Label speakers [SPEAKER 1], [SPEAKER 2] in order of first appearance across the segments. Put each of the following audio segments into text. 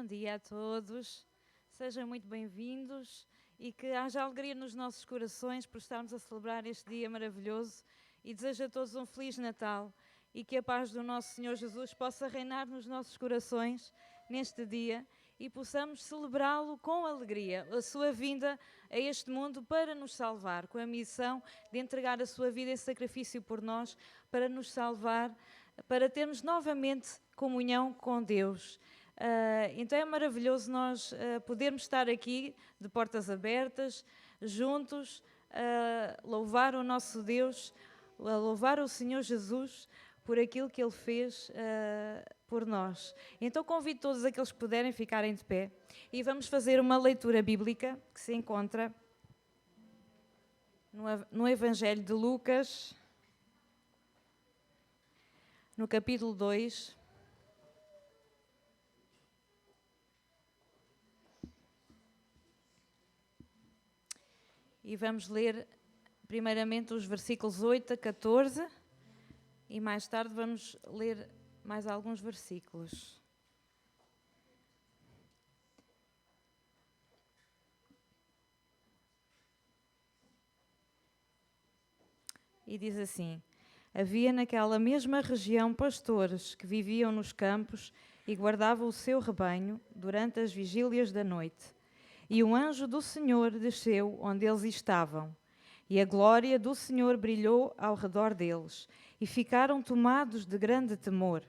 [SPEAKER 1] Bom dia a todos, sejam muito bem-vindos e que haja alegria nos nossos corações por estarmos a celebrar este dia maravilhoso e desejo a todos um Feliz Natal e que a paz do nosso Senhor Jesus possa reinar nos nossos corações neste dia e possamos celebrá-lo com alegria, a sua vinda a este mundo para nos salvar, com a missão de entregar a sua vida em sacrifício por nós, para nos salvar, para termos novamente comunhão com Deus. Então é maravilhoso nós podermos estar aqui de portas abertas, juntos, a louvar o nosso Deus, a louvar o Senhor Jesus por aquilo que Ele fez por nós. Então convido todos aqueles que puderem ficarem de pé e vamos fazer uma leitura bíblica que se encontra no Evangelho de Lucas, no capítulo 2. E vamos ler primeiramente os versículos 8 a 14 e mais tarde vamos ler mais alguns versículos. E diz assim: havia naquela mesma região pastores que viviam nos campos e guardavam o seu rebanho durante as vigílias da noite. E um anjo do Senhor desceu onde eles estavam, e a glória do Senhor brilhou ao redor deles, e ficaram tomados de grande temor.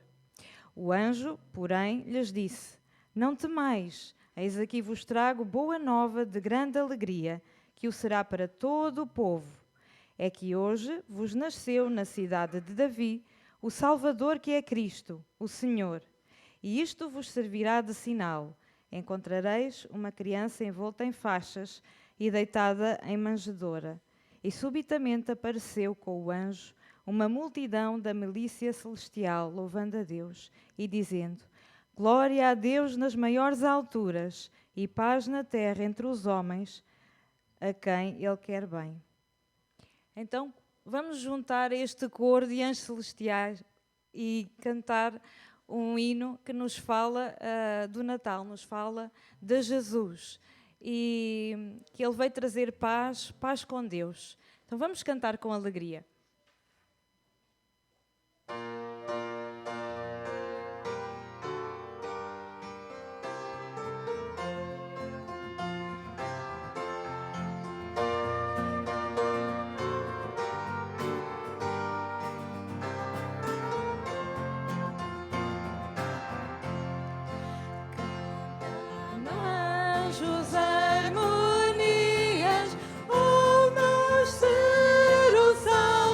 [SPEAKER 1] O anjo, porém, lhes disse: não temais, eis aqui vos trago boa nova de grande alegria, que o será para todo o povo. É que hoje vos nasceu na cidade de Davi o Salvador, que é Cristo, o Senhor. E isto vos servirá de sinal: encontrareis uma criança envolta em faixas e deitada em manjedoura. E subitamente apareceu com o anjo uma multidão da milícia celestial, louvando a Deus e dizendo: glória a Deus nas maiores alturas e paz na terra entre os homens a quem Ele quer bem. Então, vamos juntar este coro de anjos celestiais e cantar um hino que nos fala do Natal, nos fala de Jesus e que Ele veio trazer paz, paz com Deus. Então vamos cantar com alegria.
[SPEAKER 2] Salvador.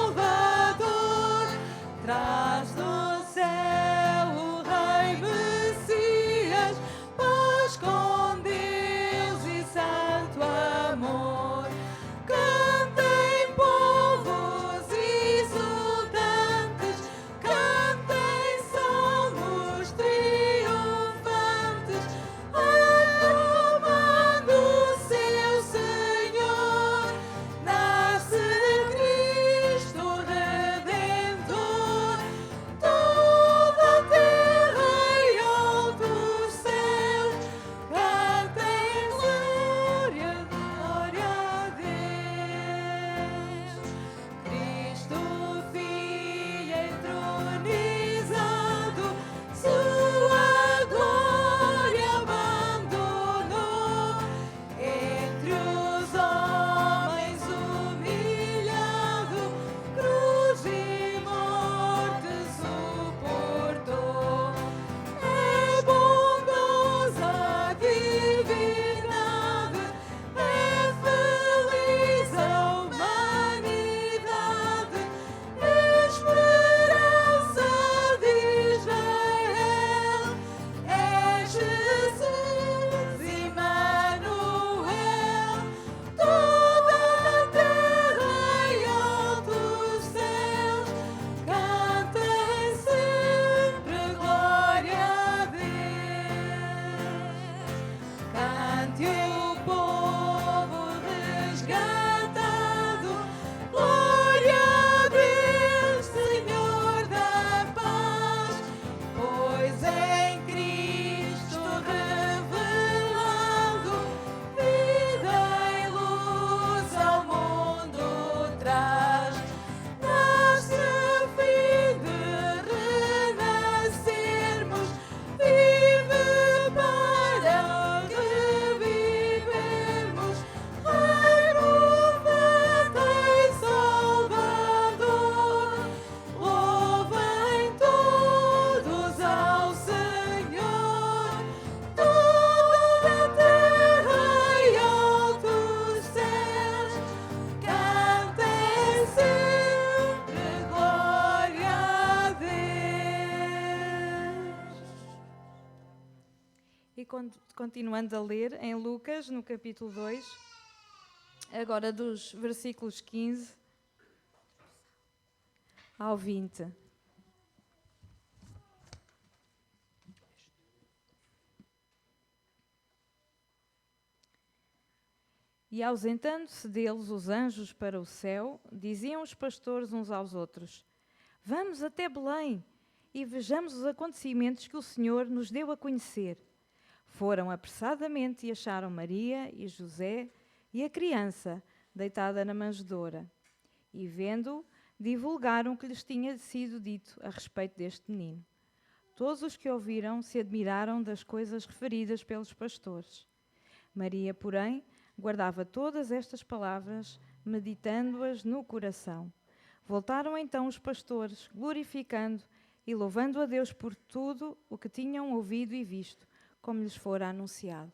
[SPEAKER 2] traz. Nasce a fim de renascermos, vive para revivemos. Rei, profeta e Salvador, louvem todos ao Senhor. Toda a terra e altos céus cantem sempre glória a Deus.
[SPEAKER 1] E continuando a ler em Lucas, no capítulo 2, agora dos versículos 15 ao 20. E ausentando-se deles os anjos para o céu, diziam os pastores uns aos outros: Vamos até Belém e vejamos os acontecimentos que o Senhor nos deu a conhecer. Foram apressadamente e acharam Maria e José e a criança deitada na manjedoura. E vendo-o, divulgaram o que lhes tinha sido dito a respeito deste menino. Todos os que ouviram se admiraram das coisas referidas pelos pastores. Maria, porém, guardava todas estas palavras, meditando-as no coração. Voltaram então os pastores, glorificando e louvando a Deus por tudo o que tinham ouvido e visto, como lhes fora anunciado.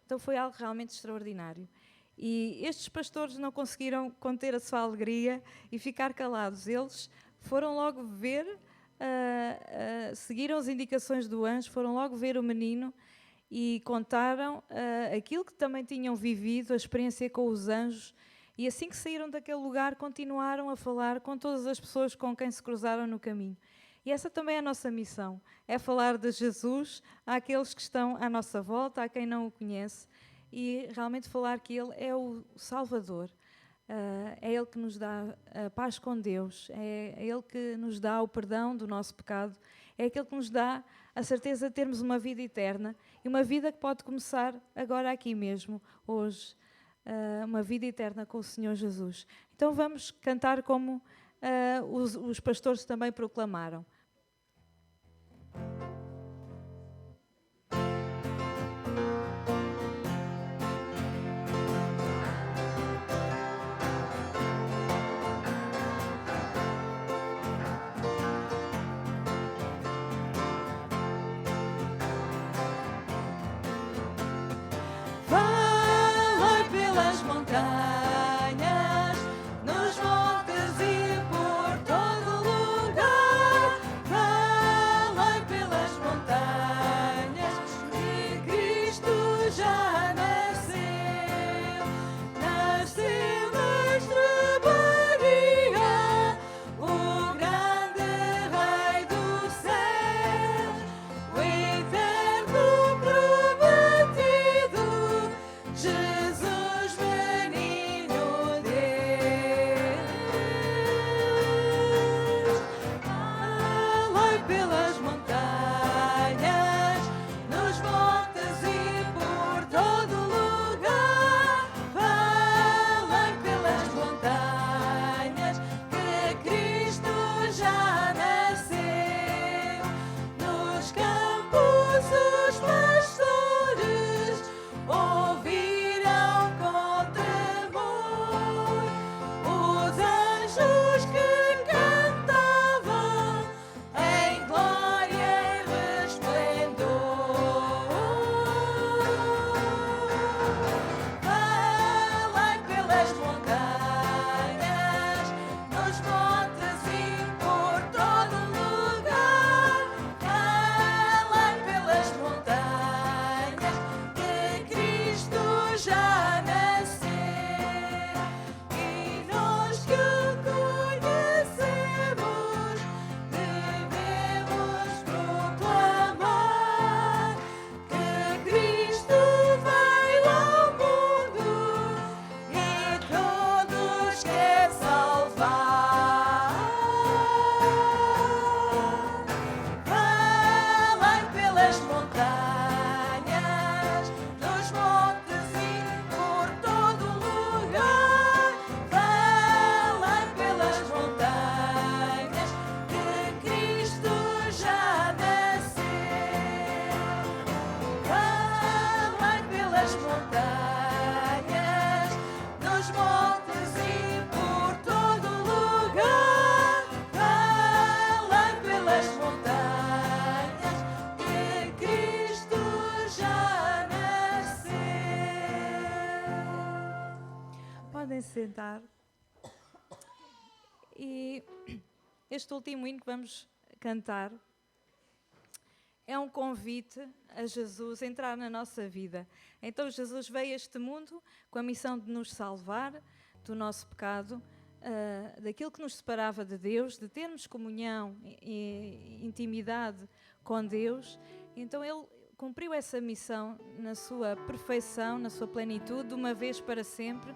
[SPEAKER 1] Então foi algo realmente extraordinário. E estes pastores não conseguiram conter a sua alegria e ficar calados. Eles foram logo ver, seguiram as indicações do anjo, foram logo ver o menino e contaram aquilo que também tinham vivido, a experiência com os anjos. E assim que saíram daquele lugar, continuaram a falar com todas as pessoas com quem se cruzaram no caminho. E essa também é a nossa missão, é falar de Jesus àqueles que estão à nossa volta, a quem não o conhece, e realmente falar que Ele é o Salvador, é Ele que nos dá a paz com Deus, é Ele que nos dá o perdão do nosso pecado, é aquele que nos dá a certeza de termos uma vida eterna e uma vida que pode começar agora aqui mesmo, hoje, uma vida eterna com o Senhor Jesus. Então vamos cantar como os pastores também proclamaram.
[SPEAKER 2] Vai pelas montanhas, nos montes e por todo lugar.
[SPEAKER 1] cantar. E este último hino que vamos cantar é um convite a Jesus entrar na nossa vida. Então Jesus veio a este mundo com a missão de nos salvar do nosso pecado, daquilo que nos separava de Deus, de termos comunhão e intimidade com Deus. Então Ele cumpriu essa missão na sua perfeição, na sua plenitude, de uma vez para sempre.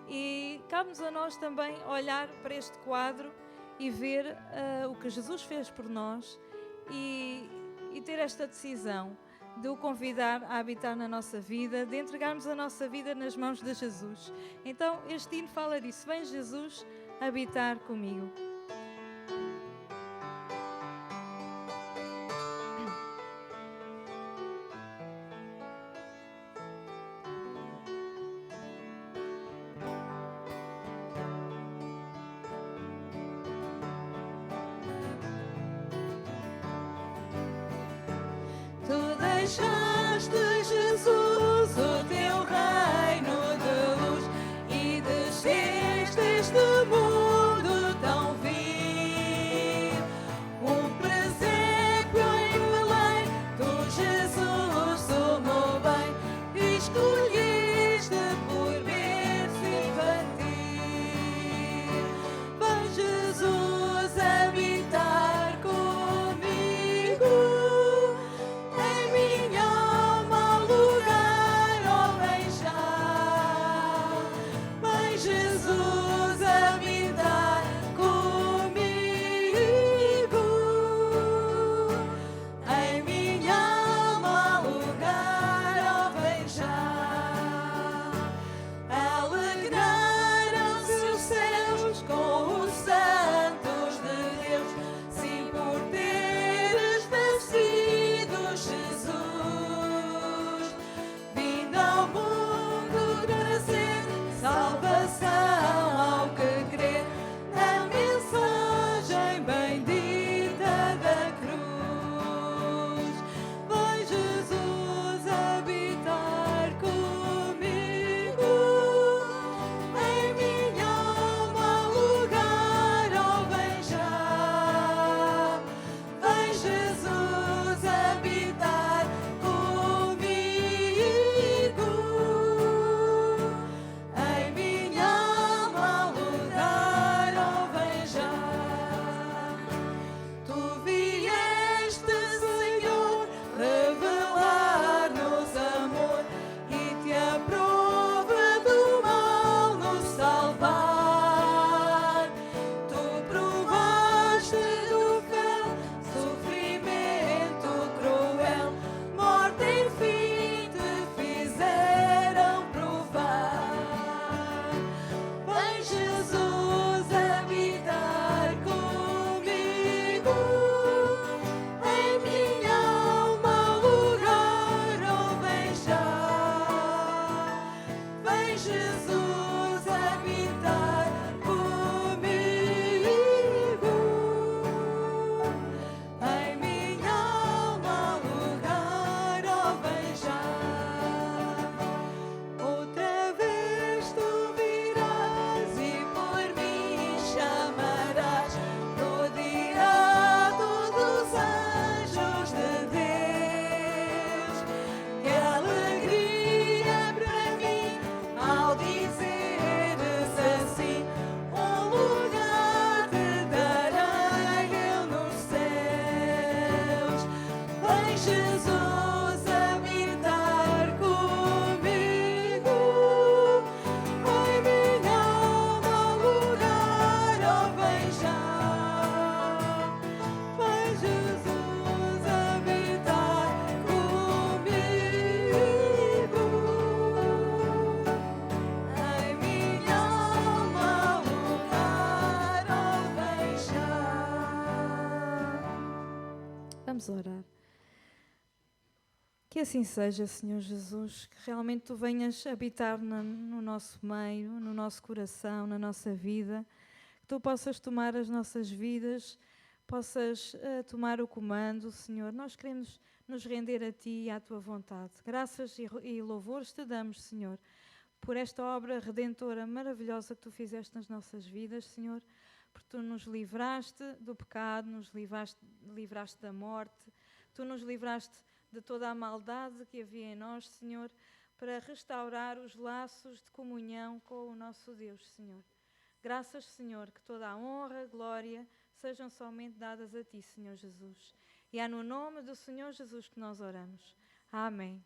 [SPEAKER 1] E cabe-nos a nós também olhar para este quadro e ver o que Jesus fez por nós e ter esta decisão de o convidar a habitar na nossa vida, de entregarmos a nossa vida nas mãos de Jesus. Então este hino fala disso: vem Jesus habitar comigo.
[SPEAKER 2] Tu deixaste, Jesus, o teu reino de luz e desceste este mundo tão vil. Um presépio em Belém, tu, Jesus, o meu bem, escolheste por berço infantil. Vem, Jesus, habitar comigo. Em minha alma lugar, ó, vem já. Vem, Jesus, habitar comigo. Em minha alma lugar, ó, vem já. Alegraram-se os céus com os santos de Deus, sim, por teres nascido, Jesus. Vindo ao mundo trazer salvação ao que crer na mensagem bendita da cruz. Vem, Jesus, habitar comigo. Em minha alma lugar, ó, vem já. Vem, Jesus, habitar comigo. Em minha alma lugar, ó, vem já. Tu vieste, Senhor, revelar-nos amor e te aprova do mal nos salvar. Tu provaste do fel sofrimento cruel, morte e fim te fizeram provar. Vem, Jesus, habitar comigo. Em minha alma lugar, ó, vem já. Vem, Jesus, habitar comigo. Em minha alma lugar, ó, vem já. Outra vez tu virás e por mim chamarás, rodeado dos anjos de Deus. Que alegria para mim ao dizeres assim: um lugar te darei eu nos céus. Vem, Jesus, habitar comigo. Em minha alma lugar, ó, vem já. Vem, Jesus, habitar comigo. Em minha alma lugar, ó, vem já.
[SPEAKER 1] Vamos orar. Que assim seja, Senhor Jesus, que realmente Tu venhas habitar no nosso meio, no nosso coração, na nossa vida, que Tu possas tomar as nossas vidas, possas tomar o comando, Senhor. Nós queremos nos render a Ti e à Tua vontade. Graças e louvores Te damos, Senhor, por esta obra redentora maravilhosa que Tu fizeste nas nossas vidas, Senhor, porque Tu nos livraste do pecado, nos livraste da morte, Tu nos livraste de toda a maldade que havia em nós, Senhor, para restaurar os laços de comunhão com o nosso Deus, Senhor. Graças, Senhor, que toda a honra, glória sejam somente dadas a Ti, Senhor Jesus. E é no nome do Senhor Jesus que nós oramos. Amém.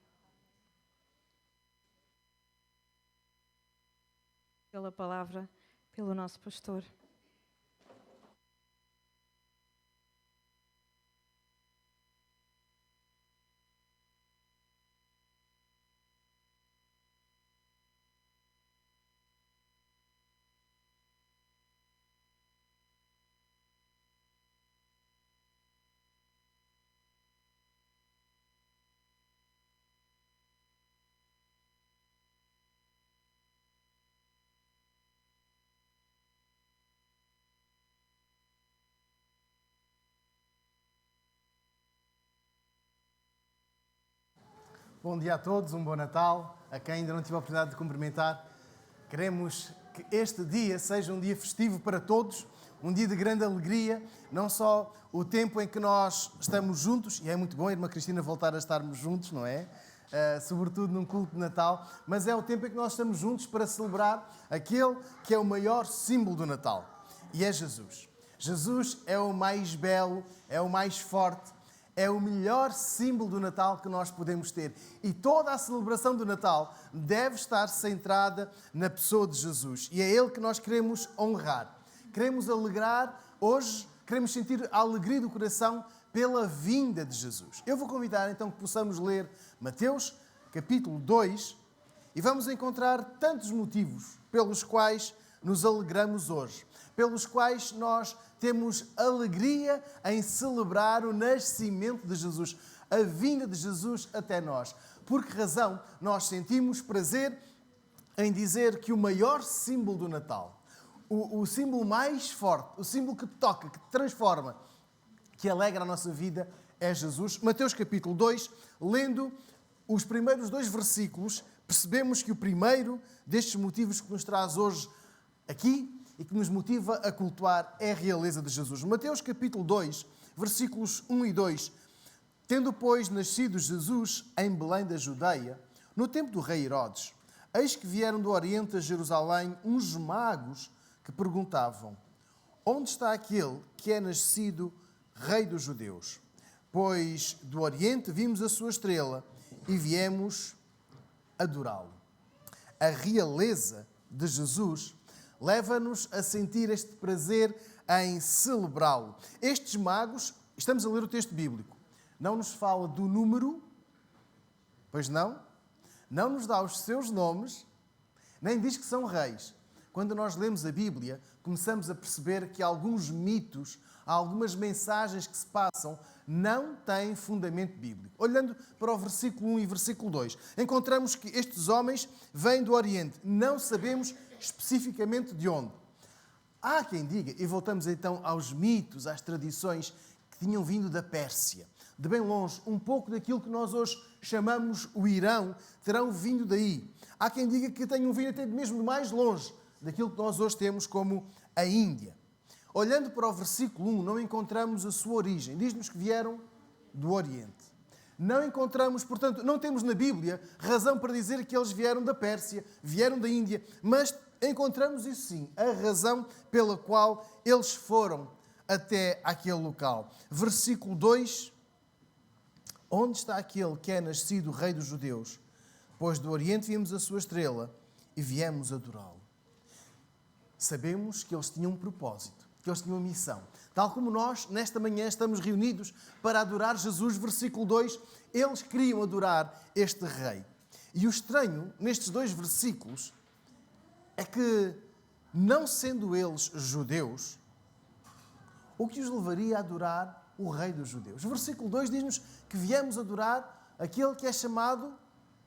[SPEAKER 1] Pela palavra, pelo nosso pastor.
[SPEAKER 3] Bom dia a todos, um bom Natal. A quem ainda não tive a oportunidade de cumprimentar, queremos que este dia seja um dia festivo para todos, um dia de grande alegria, não só o tempo em que nós estamos juntos, e é muito bom, irmã Cristina, voltar a estarmos juntos, não é? Sobretudo num culto de Natal, mas é o tempo em que nós estamos juntos para celebrar aquele que é o maior símbolo do Natal, e é Jesus. Jesus é o mais belo, é o mais forte, é o melhor símbolo do Natal que nós podemos ter. E toda a celebração do Natal deve estar centrada na pessoa de Jesus. E é Ele que nós queremos honrar. Queremos alegrar hoje, queremos sentir a alegria do coração pela vinda de Jesus. Eu vou convidar então que possamos ler Mateus, capítulo 2, e vamos encontrar tantos motivos pelos quais nos alegramos hoje, pelos quais nós temos alegria em celebrar o nascimento de Jesus, a vinda de Jesus até nós. Por que razão nós sentimos prazer em dizer que o maior símbolo do Natal, o símbolo mais forte, o símbolo que toca, que transforma, que alegra a nossa vida, é Jesus? Mateus capítulo 2, lendo os primeiros 2 versículos, percebemos que o primeiro destes motivos que nos traz hoje aqui e que nos motiva a cultuar é a realeza de Jesus. Mateus capítulo 2, versículos 1 e 2. Tendo, pois, nascido Jesus em Belém da Judeia, no tempo do rei Herodes, eis que vieram do Oriente a Jerusalém uns magos que perguntavam: onde está aquele que é nascido rei dos judeus? Pois do Oriente vimos a sua estrela e viemos adorá-lo. A realeza de Jesus leva-nos a sentir este prazer em celebrá-lo. Estes magos, estamos a ler o texto bíblico, não nos fala do número, pois não? Não nos dá os seus nomes, nem diz que são reis. Quando nós lemos a Bíblia, começamos a perceber que alguns mitos, algumas mensagens que se passam, não têm fundamento bíblico. Olhando para o versículo 1 e versículo 2, encontramos que estes homens vêm do Oriente. Não sabemos especificamente de onde. Há quem diga, e voltamos então aos mitos, às tradições que tinham vindo da Pérsia, de bem longe, um pouco daquilo que nós hoje chamamos o Irão, terão vindo daí. Há quem diga que tenham vindo até mesmo mais longe daquilo que nós hoje temos como a Índia. Olhando para o versículo 1, não encontramos a sua origem. Diz-nos que vieram do Oriente. Não encontramos, portanto, não temos na Bíblia razão para dizer que eles vieram da Pérsia, vieram da Índia, mas encontramos isso sim, a razão pela qual eles foram até aquele local. Versículo 2, onde está aquele que é nascido rei dos judeus? Pois do Oriente vimos a sua estrela e viemos adorá-lo. Sabemos que eles tinham um propósito, que eles tinham uma missão. Tal como nós, nesta manhã, estamos reunidos para adorar Jesus, versículo 2, eles queriam adorar este rei. E o estranho, nestes 2 versículos, é que, não sendo eles judeus, o que os levaria a adorar o rei dos judeus? O versículo 2 diz-nos que viemos adorar aquele que é chamado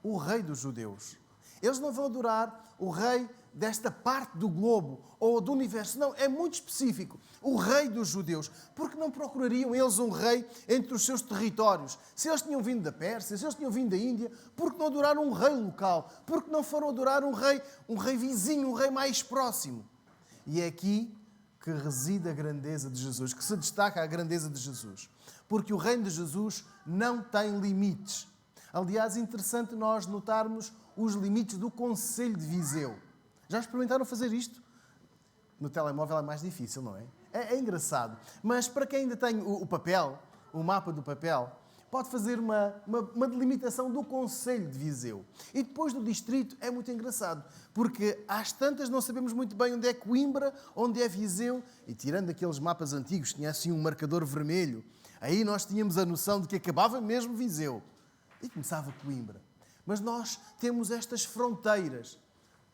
[SPEAKER 3] o rei dos judeus. Eles não vão adorar o rei desta parte do globo ou do universo. Não, é muito específico. O rei dos judeus. Porque não procurariam eles um rei entre os seus territórios? Se eles tinham vindo da Pérsia, se eles tinham vindo da Índia, por que não adoraram um rei local? Por que não foram adorar um rei vizinho, um rei mais próximo? E é aqui que reside a grandeza de Jesus, que se destaca a grandeza de Jesus. Porque o reino de Jesus não tem limites. Aliás, é interessante nós notarmos os limites do Conselho de Viseu. Já experimentaram fazer isto? No telemóvel é mais difícil, não é? É engraçado. Mas para quem ainda tem o papel, o mapa do papel, pode fazer uma delimitação do Conselho de Viseu. E depois do distrito é muito engraçado, porque às tantas não sabemos muito bem onde é Coimbra, onde é Viseu, e tirando aqueles mapas antigos, tinha assim um marcador vermelho, aí nós tínhamos a noção de que acabava mesmo Viseu e começava Coimbra. Mas nós temos estas fronteiras.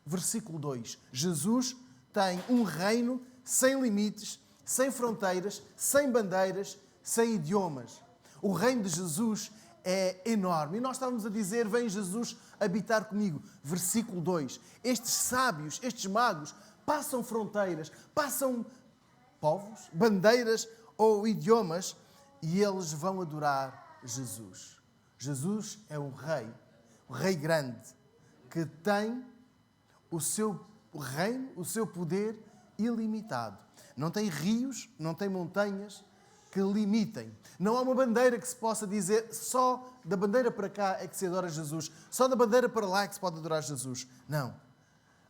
[SPEAKER 3] Versículo 2. Jesus tem um reino sem limites, sem fronteiras, sem bandeiras, sem idiomas. O reino de Jesus é enorme. E nós estávamos a dizer, vem Jesus habitar comigo. Versículo 2. Estes sábios, estes magos, passam fronteiras, passam povos, bandeiras ou idiomas e eles vão adorar Jesus. Jesus é o rei grande, que tem o seu reino, o seu poder ilimitado. Não tem rios, não tem montanhas que limitem. Não há uma bandeira que se possa dizer só da bandeira para cá é que se adora Jesus, só da bandeira para lá é que se pode adorar Jesus. Não.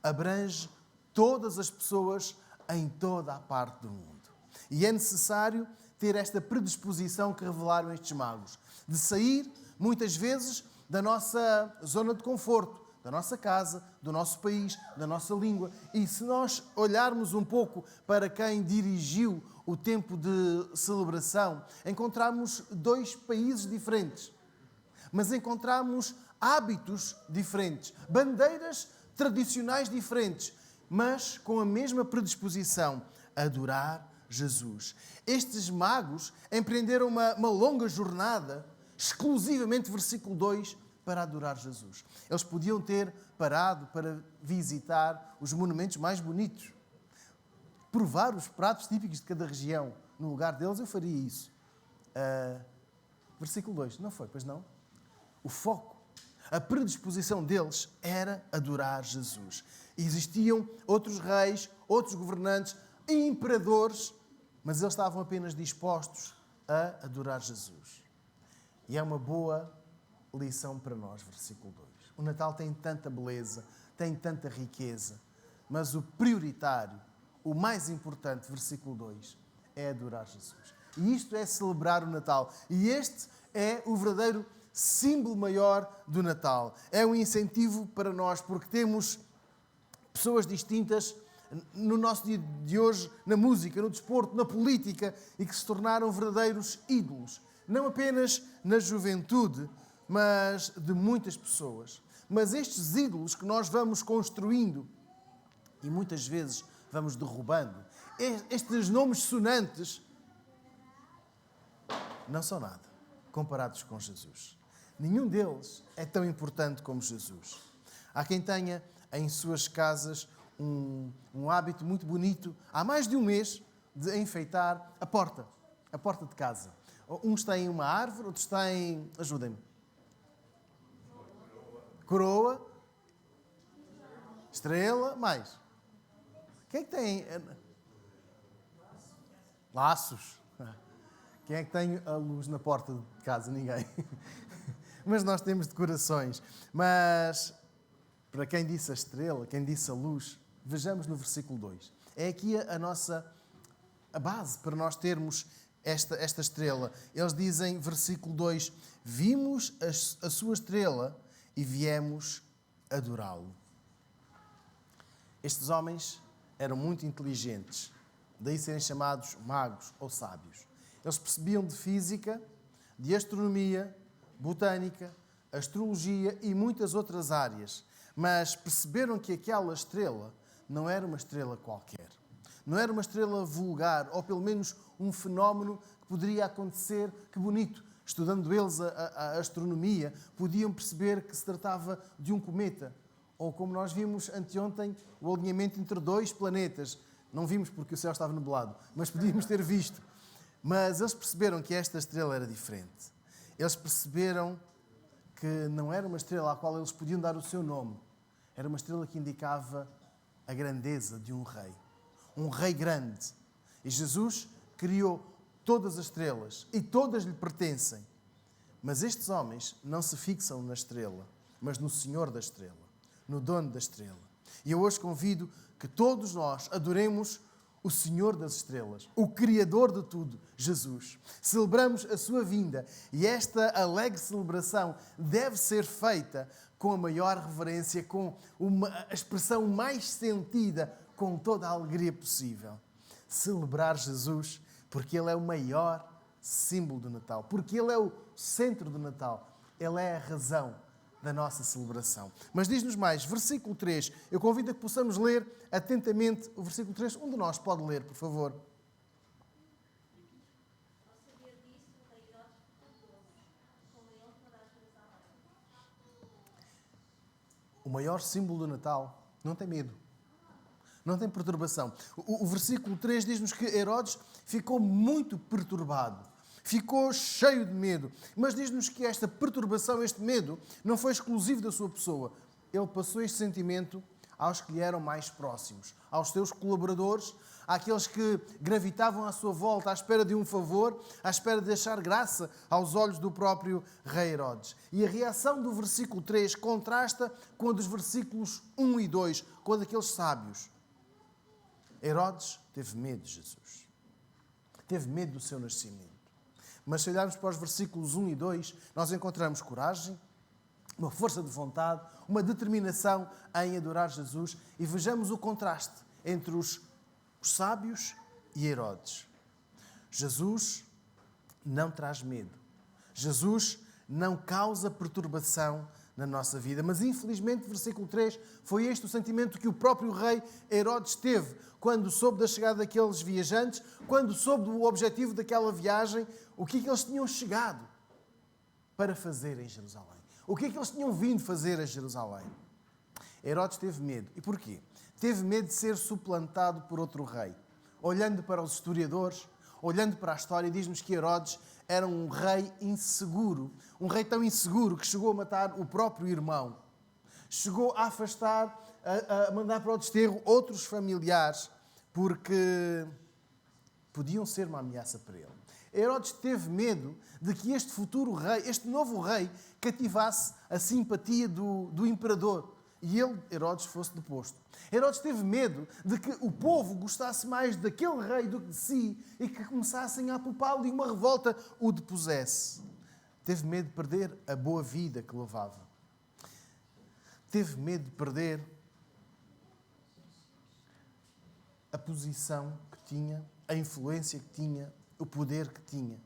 [SPEAKER 3] Abrange todas as pessoas em toda a parte do mundo. E é necessário ter esta predisposição que revelaram estes magos, de sair, muitas vezes, da nossa zona de conforto, da nossa casa, do nosso país, da nossa língua. E se nós olharmos um pouco para quem dirigiu o tempo de celebração, encontramos dois países diferentes, mas encontramos hábitos diferentes, bandeiras tradicionais diferentes, mas com a mesma predisposição a adorar Jesus. Estes magos empreenderam uma longa jornada, exclusivamente, versículo 2, para adorar Jesus. Eles podiam ter parado para visitar os monumentos mais bonitos, provar os pratos típicos de cada região. No lugar deles, eu faria isso. Versículo 2, não foi, pois não? O foco, a predisposição deles era adorar Jesus. Existiam outros reis, outros governantes, imperadores, mas eles estavam apenas dispostos a adorar Jesus. E é uma boa lição para nós, versículo 2. O Natal tem tanta beleza, tem tanta riqueza, mas o prioritário, o mais importante, versículo 2, é adorar Jesus. E isto é celebrar o Natal. E este é o verdadeiro símbolo maior do Natal. É um incentivo para nós, porque temos pessoas distintas no nosso dia de hoje, na música, no desporto, na política, e que se tornaram verdadeiros ídolos. Não apenas na juventude, mas de muitas pessoas. Mas estes ídolos que nós vamos construindo e muitas vezes vamos derrubando, estes nomes sonantes, não são nada comparados com Jesus. Nenhum deles é tão importante como Jesus. Há quem tenha em suas casas um hábito muito bonito, há mais de um mês, de enfeitar a porta de casa. Uns têm uma árvore, outros têm, ajudem-me, coroa, estrela, mais. Quem é que tem? Laços. Quem é que tem a luz na porta de casa? Ninguém. Mas nós temos decorações. Mas, para quem disse a estrela, quem disse a luz, vejamos no versículo 2. É aqui a base para nós termos esta estrela. Eles dizem, versículo 2, vimos a sua estrela e viemos adorá-lo. Estes homens eram muito inteligentes, daí serem chamados magos ou sábios. Eles percebiam de física, de astronomia, botânica, astrologia e muitas outras áreas, mas perceberam que aquela estrela não era uma estrela qualquer. Não era uma estrela vulgar, ou pelo menos um fenómeno que poderia acontecer, que bonito. Estudando eles a astronomia, podiam perceber que se tratava de um cometa, Ou como nós vimos anteontem, o alinhamento entre dois planetas. Não vimos porque o céu estava nublado, mas podíamos ter visto. Mas eles perceberam que esta estrela era diferente. Eles perceberam que não era uma estrela à qual eles podiam dar o seu nome. Era uma estrela que indicava a grandeza de um rei. Um rei grande. E Jesus criou todas as estrelas e todas lhe pertencem. Mas estes homens não se fixam na estrela, mas no Senhor da estrela, no dono da estrela. E eu hoje convido que todos nós adoremos o Senhor das estrelas, o Criador de tudo, Jesus. Celebramos a sua vinda e esta alegre celebração deve ser feita com a maior reverência, com a expressão mais sentida, com toda a alegria possível. Celebrar Jesus porque Ele é o maior símbolo do Natal, porque Ele é o centro do Natal, Ele é a razão da nossa celebração. Mas diz-nos mais, versículo 3. Eu convido a que possamos ler atentamente o versículo 3. Um de nós pode ler, por favor. O maior símbolo do Natal não tem medo, não tem perturbação. O versículo 3 diz-nos que Herodes ficou muito perturbado. Ficou cheio de medo. Mas diz-nos que esta perturbação, este medo, não foi exclusivo da sua pessoa. Ele passou este sentimento aos que lhe eram mais próximos, aos seus colaboradores, àqueles que gravitavam à sua volta à espera de um favor, à espera de achar graça aos olhos do próprio rei Herodes. E a reação do versículo 3 contrasta com a dos versículos 1 e 2, com a daqueles sábios. Herodes teve medo de Jesus. Teve medo do seu nascimento. Mas se olharmos para os versículos 1 e 2, nós encontramos coragem, uma força de vontade, uma determinação em adorar Jesus e vejamos o contraste entre os sábios e Herodes. Jesus não traz medo. Jesus não causa perturbação na nossa vida. Mas infelizmente, versículo 3, foi este o sentimento que o próprio rei Herodes teve quando soube da chegada daqueles viajantes, quando soube do objetivo daquela viagem, o que é que eles tinham chegado para fazer em Jerusalém. O que é que eles tinham vindo fazer a Jerusalém? Herodes teve medo. E porquê? Teve medo de ser suplantado por outro rei. Olhando para os historiadores, olhando para a história, diz-nos que Herodes era um rei inseguro. Um rei tão inseguro que chegou a matar o próprio irmão. Chegou a afastar, a mandar para o desterro outros familiares, porque podiam ser uma ameaça para ele. Herodes teve medo de que este futuro rei, este novo rei, cativasse a simpatia do imperador e ele, Herodes, fosse deposto. Herodes teve medo de que o povo gostasse mais daquele rei do que de si e que começassem a apupá-lo e uma revolta o depusesse. Teve medo de perder a boa vida que levava. Teve medo de perder a posição que tinha, a influência que tinha, o poder que tinha.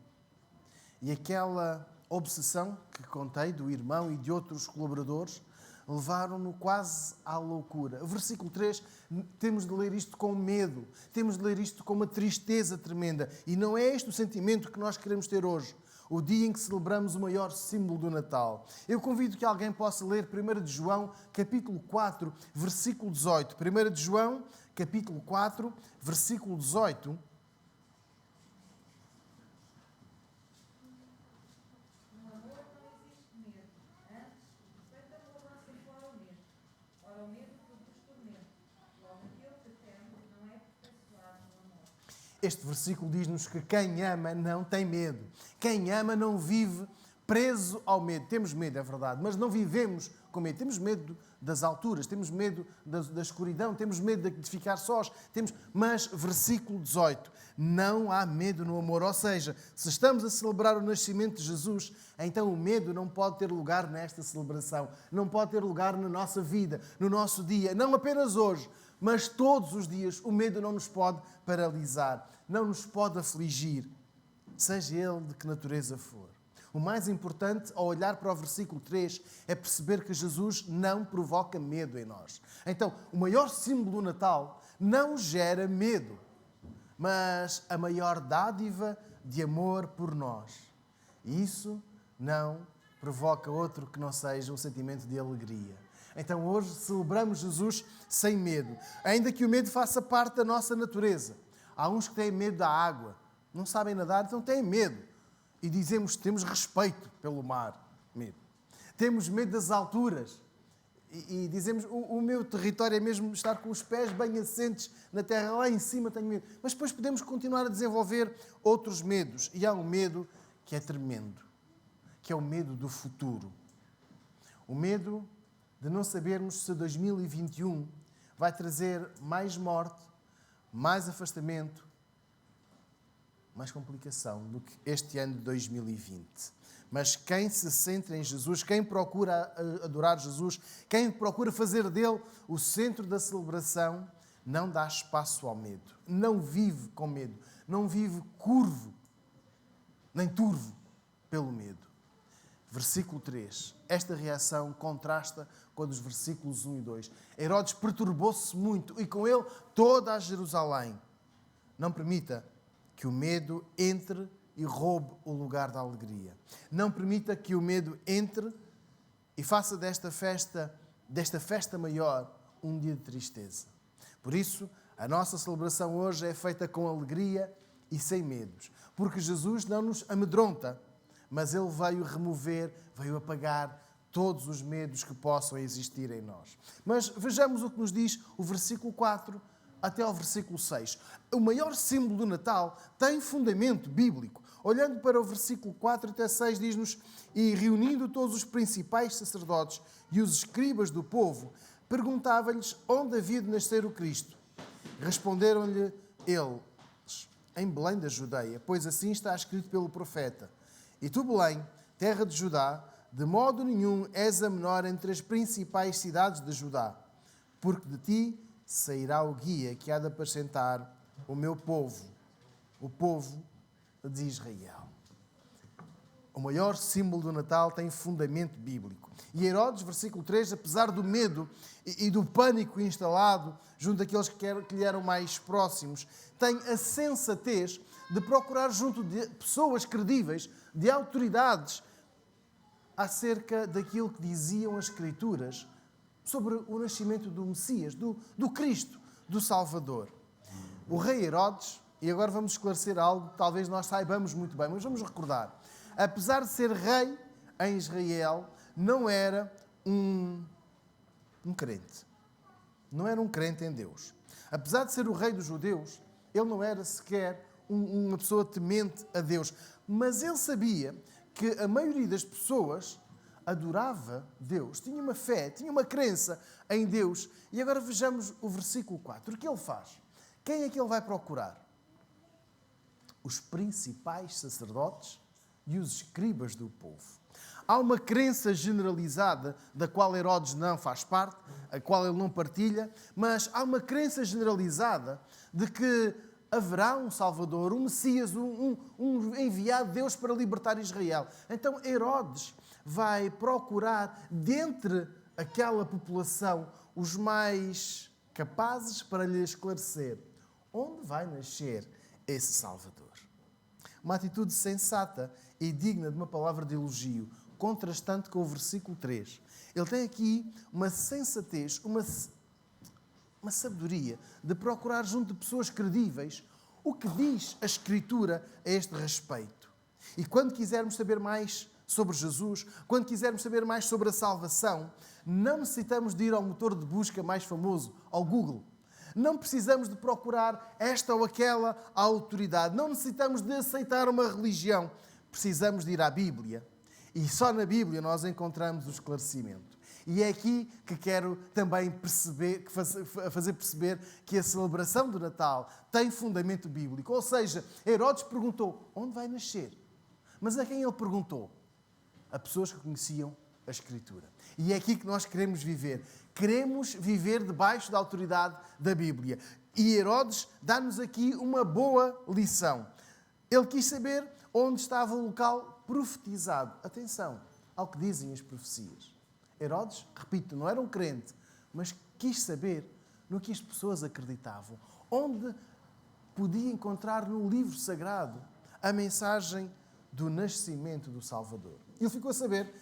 [SPEAKER 3] E aquela obsessão que contei do irmão e de outros colaboradores levaram-no quase à loucura. O versículo 3, temos de ler isto com medo, temos de ler isto com uma tristeza tremenda. E não é este o sentimento que nós queremos ter hoje, o dia em que celebramos o maior símbolo do Natal. Eu convido que alguém possa ler 1 de João, capítulo 4, versículo 18. 1 de João, capítulo 4, versículo 18. Este versículo diz-nos que quem ama não tem medo. Quem ama não vive preso ao medo. Temos medo, é verdade, mas não vivemos com medo. Temos medo das alturas, temos medo da escuridão, temos medo de ficar sós. Mas, versículo 18, não há medo no amor. Ou seja, se estamos a celebrar o nascimento de Jesus, então o medo não pode ter lugar nesta celebração. Não pode ter lugar na nossa vida, no nosso dia. Não apenas hoje, mas todos os dias o medo não nos pode paralisar, não nos pode afligir, seja ele de que natureza for. O mais importante ao olhar para o versículo 3 é perceber que Jesus não provoca medo em nós. Então, o maior símbolo do Natal não gera medo, mas a maior dádiva de amor por nós. E isso não provoca outro que não seja um sentimento de alegria. Então hoje celebramos Jesus sem medo, ainda que o medo faça parte da nossa natureza. Há uns que têm medo da água, não sabem nadar, então têm medo. E dizemos que temos respeito pelo mar. Medo. Temos medo das alturas. E dizemos, o meu território é mesmo estar com os pés bem assentes na terra, lá em cima tenho medo. Mas depois podemos continuar a desenvolver outros medos. E há um medo que é tremendo, que é o medo do futuro. O medo de não sabermos se 2021 vai trazer mais morte, mais afastamento, mais complicação do que este ano de 2020. Mas quem se centra em Jesus, quem procura adorar Jesus, quem procura fazer dele o centro da celebração, não dá espaço ao medo. Não vive com medo. Não vive curvo, nem turvo pelo medo. Versículo 3. Esta reação contrasta com a dos versículos 1 e 2. Herodes perturbou-se muito e com ele toda a Jerusalém. Não permita que o medo entre e roube o lugar da alegria. Não permita que o medo entre e faça desta festa maior, um dia de tristeza. Por isso, a nossa celebração hoje é feita com alegria e sem medos. Porque Jesus não nos amedronta, mas Ele veio remover, veio apagar todos os medos que possam existir em nós. Mas vejamos o que nos diz o versículo 4 até ao versículo 6. O maior símbolo do Natal tem fundamento bíblico. Olhando para o versículo 4 até 6, diz-nos: e reunindo todos os principais sacerdotes e os escribas do povo, perguntava-lhes onde havia de nascer o Cristo. Responderam-lhe eles: em Belém da Judeia, pois assim está escrito pelo profeta. E tu, Belém, terra de Judá, de modo nenhum és a menor entre as principais cidades de Judá, porque de ti sairá o guia que há de apacentar o meu povo, o povo de Israel. O maior símbolo do Natal tem fundamento bíblico. E Herodes, versículo 3, apesar do medo e do pânico instalado junto daqueles que lhe eram mais próximos, tem a sensatez de procurar junto de pessoas credíveis, de autoridades, acerca daquilo que diziam as Escrituras sobre o nascimento do Messias, do Cristo, do Salvador. O rei Herodes, e agora vamos esclarecer algo que talvez nós saibamos muito bem, mas vamos recordar. Apesar de ser rei em Israel, não era um crente. Não era um crente em Deus. Apesar de ser o rei dos judeus, ele não era sequer uma pessoa temente a Deus. Mas ele sabia que a maioria das pessoas adorava Deus, tinha uma fé, tinha uma crença em Deus. E agora vejamos o versículo 4. O que ele faz? Quem é que ele vai procurar? Os principais sacerdotes e os escribas do povo. Há uma crença generalizada da qual Herodes não faz parte, a qual ele não partilha, mas há uma crença generalizada de que haverá um Salvador, um Messias, um enviado de Deus para libertar Israel. Então Herodes vai procurar, dentre aquela população, os mais capazes para lhe esclarecer onde vai nascer esse Salvador. Uma atitude sensata e digna de uma palavra de elogio, contrastante com o versículo 3. Ele tem aqui uma sensatez, uma sabedoria de procurar junto de pessoas credíveis o que diz a Escritura a este respeito. E quando quisermos saber mais sobre Jesus, quando quisermos saber mais sobre a salvação, não necessitamos de ir ao motor de busca mais famoso, ao Google. Não precisamos de procurar esta ou aquela autoridade. Não necessitamos de aceitar uma religião. Precisamos de ir à Bíblia. E só na Bíblia nós encontramos o esclarecimento. E é aqui que quero também fazer perceber que a celebração do Natal tem fundamento bíblico. Ou seja, Herodes perguntou onde vai nascer. Mas a quem ele perguntou? A pessoas que conheciam a Escritura. E é aqui que nós queremos viver. Queremos viver debaixo da autoridade da Bíblia. E Herodes dá-nos aqui uma boa lição. Ele quis saber onde estava o local profetizado. Atenção ao que dizem as profecias. Herodes, repito, não era um crente, mas quis saber no que as pessoas acreditavam. Onde podia encontrar no livro sagrado a mensagem do nascimento do Salvador. Ele ficou a saber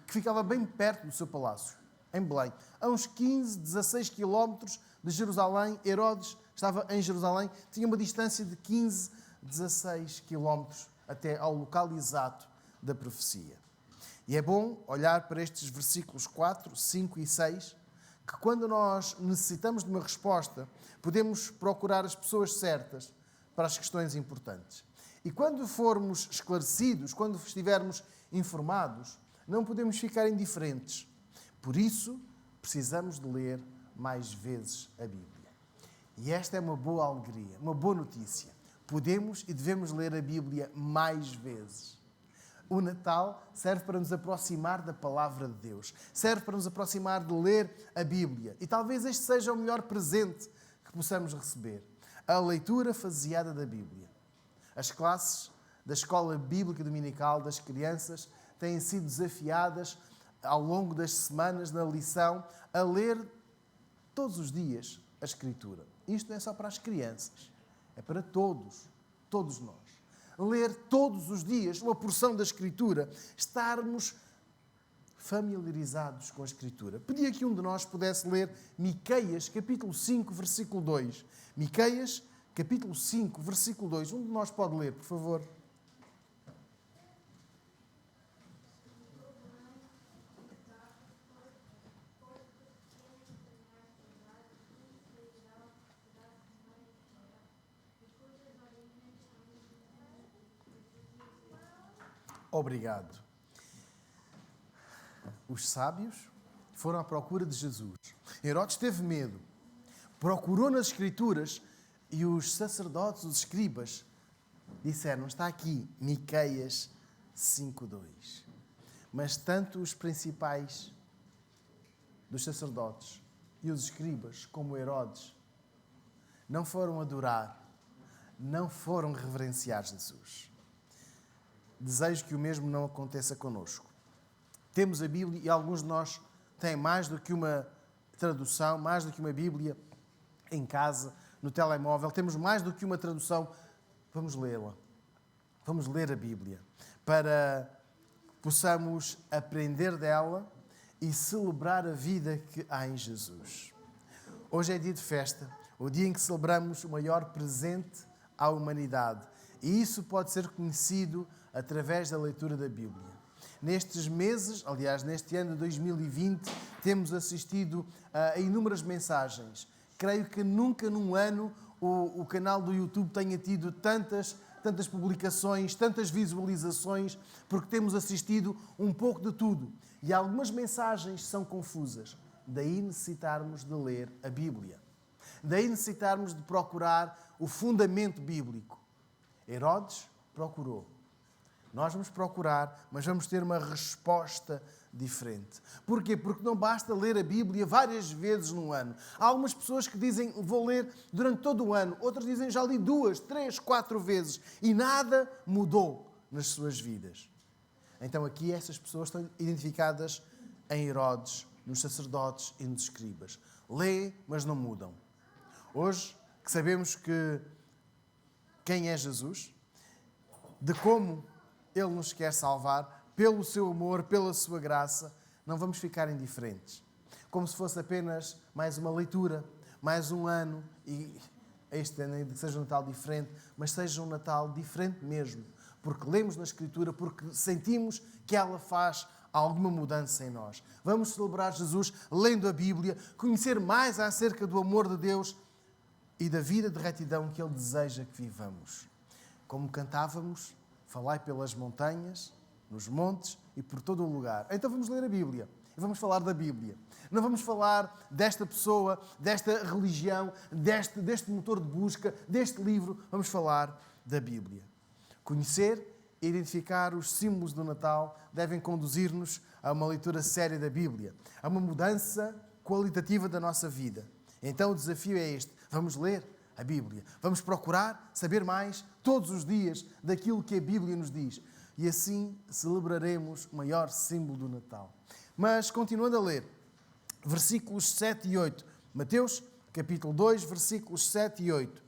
[SPEAKER 3] que ficava bem perto do seu palácio. em Belém. A uns 15, 16 quilómetros de Jerusalém, Herodes estava em Jerusalém, tinha uma distância de 15, 16 quilómetros até ao local exato da profecia. E é bom olhar para estes versículos 4, 5 e 6, que quando nós necessitamos de uma resposta, podemos procurar as pessoas certas para as questões importantes. E quando formos esclarecidos, quando estivermos informados, não podemos ficar indiferentes. Por isso, precisamos de ler mais vezes a Bíblia. E esta é uma boa alegria, uma boa notícia. Podemos e devemos ler a Bíblia mais vezes. O Natal serve para nos aproximar da Palavra de Deus. Serve para nos aproximar de ler a Bíblia. E talvez este seja o melhor presente que possamos receber. A leitura faseada da Bíblia. As classes da Escola Bíblica Dominical das crianças têm sido desafiadas ao longo das semanas na lição a ler todos os dias a Escritura. Isto não é só para as crianças, é para todos nós. Ler todos os dias uma porção da Escritura, estarmos familiarizados com a Escritura. Pedia que um de nós pudesse ler Miqueias, capítulo 5, versículo 2. Miqueias, capítulo 5, versículo 2. Um de nós pode ler, por favor. Obrigado. Os sábios foram à procura de Jesus. Herodes teve medo, procurou nas Escrituras e os sacerdotes, os escribas, disseram, está aqui, Miqueias 5:2. Mas tanto os principais dos sacerdotes e os escribas, como Herodes, não foram adorar, não foram reverenciar Jesus. Desejo que o mesmo não aconteça connosco. Temos a Bíblia e alguns de nós têm mais do que uma tradução, mais do que uma Bíblia em casa, no telemóvel. Temos mais do que uma tradução. Vamos lê-la. Vamos ler a Bíblia para possamos aprender dela e celebrar a vida que há em Jesus. Hoje é dia de festa, o dia em que celebramos o maior presente à humanidade. E isso pode ser conhecido através da leitura da Bíblia. Nestes meses, aliás, neste ano de 2020, temos assistido a inúmeras mensagens. Creio que nunca num ano o canal do YouTube tenha tido tantas publicações, tantas visualizações, porque temos assistido um pouco de tudo. E algumas mensagens são confusas. Daí necessitarmos de ler a Bíblia. Daí necessitarmos de procurar o fundamento bíblico. Herodes procurou. Nós vamos procurar, mas vamos ter uma resposta diferente. Porquê? Porque não basta ler a Bíblia várias vezes num ano. Há algumas pessoas que dizem, vou ler durante todo o ano. Outras dizem, já li 2, 3, 4 vezes. E nada mudou nas suas vidas. Então aqui essas pessoas estão identificadas em Herodes, nos sacerdotes e nos escribas. Lê, mas não mudam. Hoje, que sabemos que quem é Jesus, de como Ele nos quer salvar, pelo seu amor, pela sua graça, não vamos ficar indiferentes. Como se fosse apenas mais uma leitura, mais um ano, e este ano ainda que seja um Natal diferente, mas seja um Natal diferente mesmo, porque lemos na Escritura, porque sentimos que ela faz alguma mudança em nós. Vamos celebrar Jesus lendo a Bíblia, conhecer mais acerca do amor de Deus e da vida de retidão que Ele deseja que vivamos. Como cantávamos, falai pelas montanhas, nos montes e por todo o lugar. Então vamos ler a Bíblia. E vamos falar da Bíblia. Não vamos falar desta pessoa, desta religião, deste motor de busca, deste livro. Vamos falar da Bíblia. Conhecer e identificar os símbolos do Natal devem conduzir-nos a uma leitura séria da Bíblia, a uma mudança qualitativa da nossa vida. Então o desafio é este. Vamos ler a Bíblia. Vamos procurar saber mais todos os dias daquilo que a Bíblia nos diz. E assim celebraremos o maior símbolo do Natal. Mas, continuando a ler, versículos 7 e 8. Mateus, capítulo 2, versículos 7 e 8.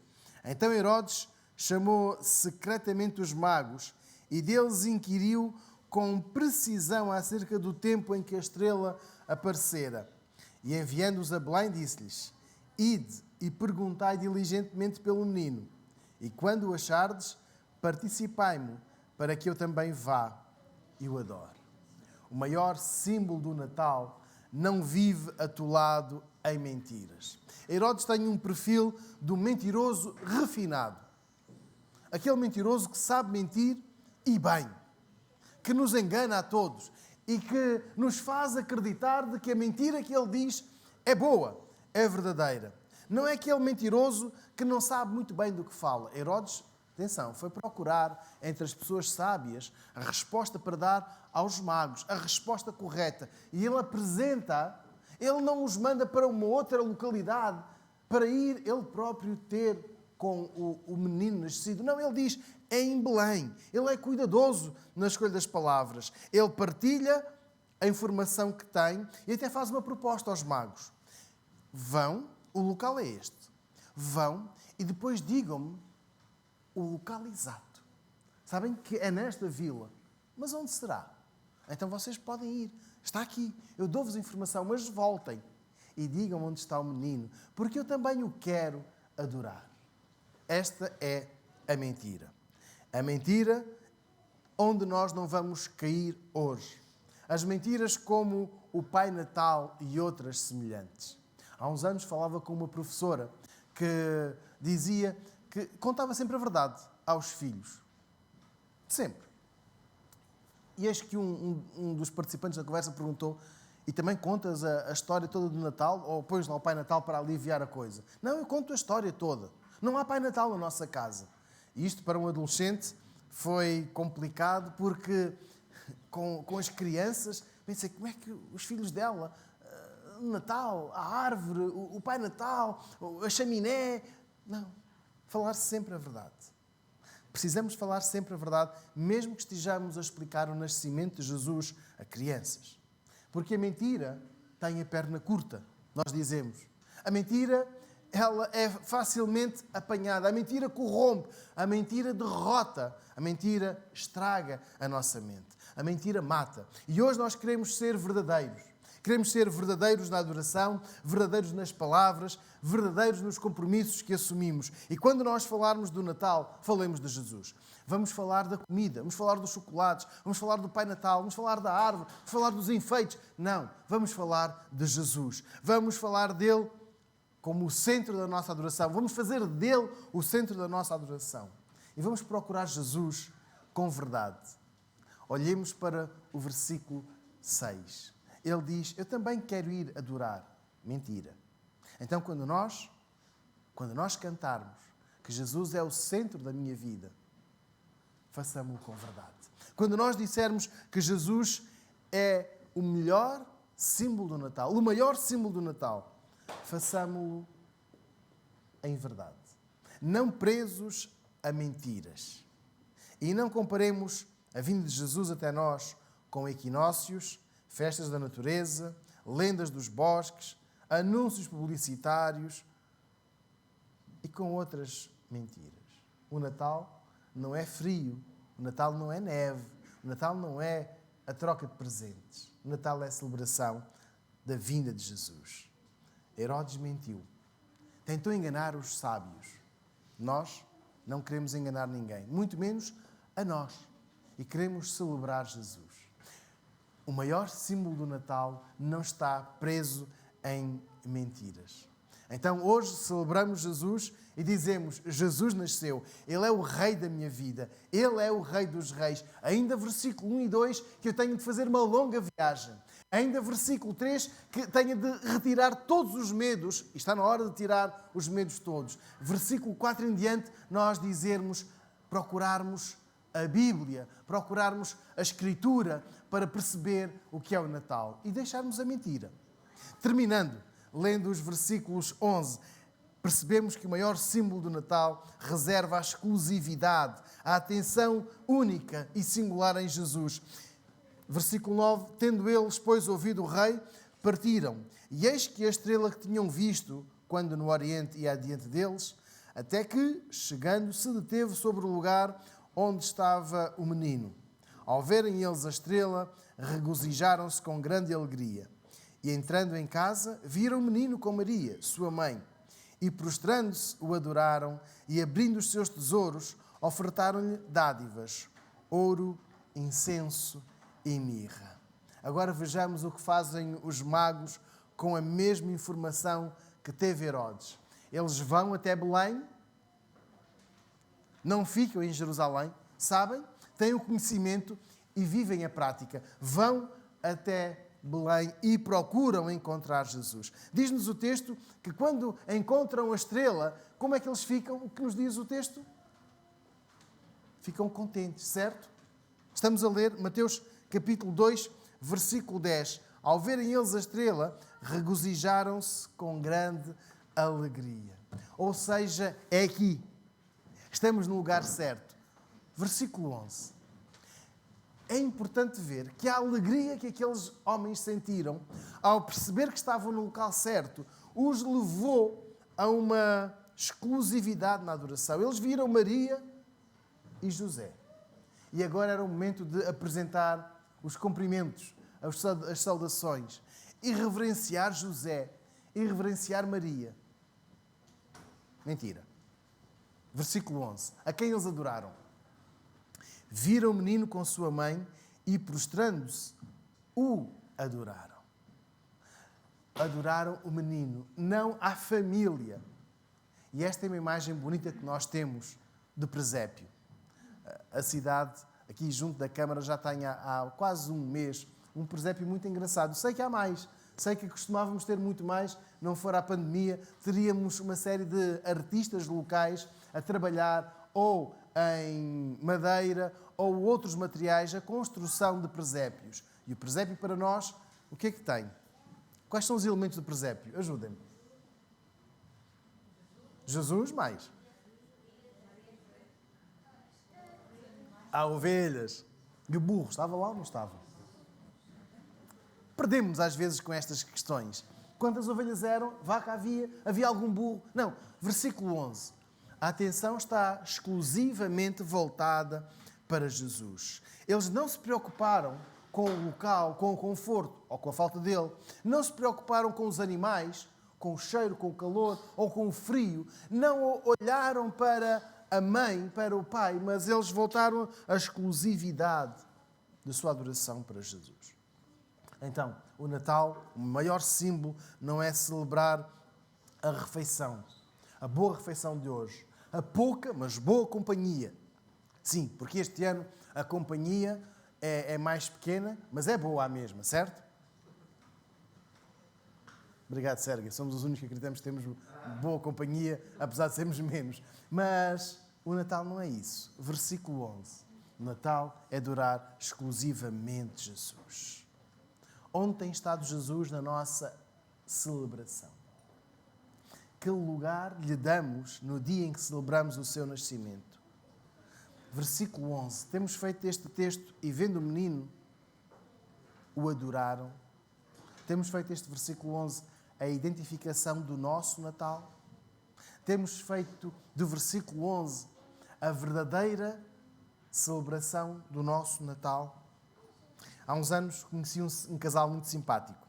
[SPEAKER 3] Então Herodes chamou secretamente os magos e deles inquiriu com precisão acerca do tempo em que a estrela aparecera. E enviando-os a Belém, disse-lhes: Ide e perguntai diligentemente pelo menino, e quando o achardes, participai-mo, para que eu também vá e o adore. O maior símbolo do Natal não vive atolado em mentiras. Herodes tem um perfil do mentiroso refinado. Aquele mentiroso que sabe mentir e bem, que nos engana a todos e que nos faz acreditar de que a mentira que ele diz é boa, é verdadeira. Não é aquele mentiroso que não sabe muito bem do que fala. Herodes, atenção, foi procurar entre as pessoas sábias a resposta para dar aos magos, a resposta correta. E ele apresenta, ele não os manda para uma outra localidade para ir ele próprio ter com o menino nascido. Não, ele diz, é em Belém. Ele é cuidadoso na escolha das palavras. Ele partilha a informação que tem e até faz uma proposta aos magos. Vão, o local é este. Vão e depois digam-me o local exato. Sabem que é nesta vila. Mas onde será? Então vocês podem ir. Está aqui. Eu dou-vos informação, mas voltem e digam onde está o menino, porque eu também o quero adorar. Esta é a mentira. A mentira onde nós não vamos cair hoje. As mentiras como o Pai Natal e outras semelhantes. Há uns anos falava com uma professora que dizia que contava sempre a verdade aos filhos. Sempre. E eis que um dos participantes da conversa perguntou: e também contas a história toda do Natal? Ou pões lá o Pai Natal para aliviar a coisa? Não, eu conto a história toda. Não há Pai Natal na nossa casa. E isto para um adolescente foi complicado porque com as crianças pensei, como é que os filhos dela, o Natal, a árvore, o Pai Natal, a chaminé... Não, falar sempre a verdade. Precisamos falar sempre a verdade, mesmo que estejamos a explicar o nascimento de Jesus a crianças. Porque a mentira tem a perna curta, nós dizemos. A mentira, ela é facilmente apanhada. A mentira corrompe, a mentira derrota, a mentira estraga a nossa mente. A mentira mata. E hoje nós queremos ser verdadeiros. Queremos ser verdadeiros na adoração, verdadeiros nas palavras, verdadeiros nos compromissos que assumimos. E quando nós falarmos do Natal, falemos de Jesus. Vamos falar da comida, vamos falar dos chocolates, vamos falar do Pai Natal, vamos falar da árvore, vamos falar dos enfeites. Não, vamos falar de Jesus. Vamos falar dele como o centro da nossa adoração. Vamos fazer dele o centro da nossa adoração. E vamos procurar Jesus com verdade. Olhemos para o versículo 6. Ele diz, eu também quero ir adorar. Mentira. Então, quando nós cantarmos que Jesus é o centro da minha vida, façamos-lo com verdade. Quando nós dissermos que Jesus é o melhor símbolo do Natal, o maior símbolo do Natal, façamos-lo em verdade. Não presos a mentiras. E não comparemos a vinda de Jesus até nós com equinócios, festas da natureza, lendas dos bosques, anúncios publicitários e com outras mentiras. O Natal não é frio, o Natal não é neve, o Natal não é a troca de presentes. O Natal é a celebração da vinda de Jesus. Herodes mentiu. Tentou enganar os sábios. Nós não queremos enganar ninguém, muito menos a nós. E queremos celebrar Jesus. O maior símbolo do Natal não está preso em mentiras. Então, hoje celebramos Jesus e dizemos, Jesus nasceu, Ele é o Rei da minha vida, Ele é o Rei dos Reis. Ainda versículo 1 e 2, que eu tenho de fazer uma longa viagem. Ainda versículo 3, que tenho de retirar todos os medos, e está na hora de tirar os medos todos. Versículo 4 em diante, nós dizermos, procurarmos a Bíblia, procurarmos a Escritura para perceber o que é o Natal e deixarmos a mentira. Terminando, lendo os versículos 11, percebemos que o maior símbolo do Natal reserva a exclusividade, a atenção única e singular em Jesus. Versículo 9, tendo eles, pois, ouvido o rei, partiram. E eis que a estrela que tinham visto, quando no Oriente ia adiante deles, até que, chegando, se deteve sobre o lugar onde estava o menino. Ao verem eles a estrela, regozijaram-se com grande alegria. E entrando em casa, viram o menino com Maria, sua mãe, e prostrando-se o adoraram, e abrindo os seus tesouros, ofertaram-lhe dádivas, ouro, incenso e mirra. Agora vejamos o que fazem os magos com a mesma informação que teve Herodes. Eles vão até Belém, não ficam em Jerusalém, sabem, têm o conhecimento e vivem a prática. Vão até Belém e procuram encontrar Jesus. Diz-nos o texto que quando encontram a estrela, como é que eles ficam? O que nos diz o texto? Ficam contentes, certo? Estamos a ler Mateus capítulo 2, versículo 10. Ao verem eles a estrela, regozijaram-se com grande alegria. Ou seja, é aqui. Estamos no lugar certo. Versículo 11. É importante ver que a alegria que aqueles homens sentiram ao perceber que estavam no local certo os levou a uma exclusividade na adoração. Eles viram Maria e José. E agora era o momento de apresentar os cumprimentos, as saudações, e reverenciar José, e reverenciar Maria. Mentira. Versículo 11. A quem eles adoraram? Viram o menino com sua mãe e, prostrando-se, o adoraram. Adoraram o menino, não a família. E esta é uma imagem bonita que nós temos do presépio. A cidade, aqui junto da Câmara, já tem há quase um mês um presépio muito engraçado. Sei que há mais. Sei que costumávamos ter muito mais, não fora a pandemia. Teríamos uma série de artistas locais a trabalhar ou em madeira ou outros materiais, a construção de presépios. E o presépio para nós, o que é que tem? Quais são os elementos do presépio? Ajudem-me. Jesus, mais. Há ovelhas. E o burro, estava lá ou não estava? Perdemos às vezes com estas questões. Quantas ovelhas eram? Vaca havia? Havia algum burro? Não. Versículo 11. A atenção está exclusivamente voltada para Jesus. Eles não se preocuparam com o local, com o conforto ou com a falta dele. Não se preocuparam com os animais, com o cheiro, com o calor ou com o frio. Não olharam para a mãe, para o pai, mas eles voltaram à exclusividade da sua adoração para Jesus. Então, o Natal, o maior símbolo, não é celebrar a refeição, a boa refeição de hoje, a pouca, mas boa companhia. Sim, porque este ano a companhia é mais pequena, mas é boa à mesma, certo? Obrigado, Sérgio. Somos os únicos que acreditamos que temos boa companhia, apesar de sermos menos. Mas o Natal não é isso. Versículo 11. O Natal é adorar exclusivamente Jesus. Onde tem estado Jesus na nossa celebração? Que lugar lhe damos no dia em que celebramos o seu nascimento? Versículo 11. Temos feito este texto e vendo o menino, o adoraram. Temos feito este versículo 11 a identificação do nosso Natal. Temos feito do versículo 11 a verdadeira celebração do nosso Natal. Há uns anos conheci um casal muito simpático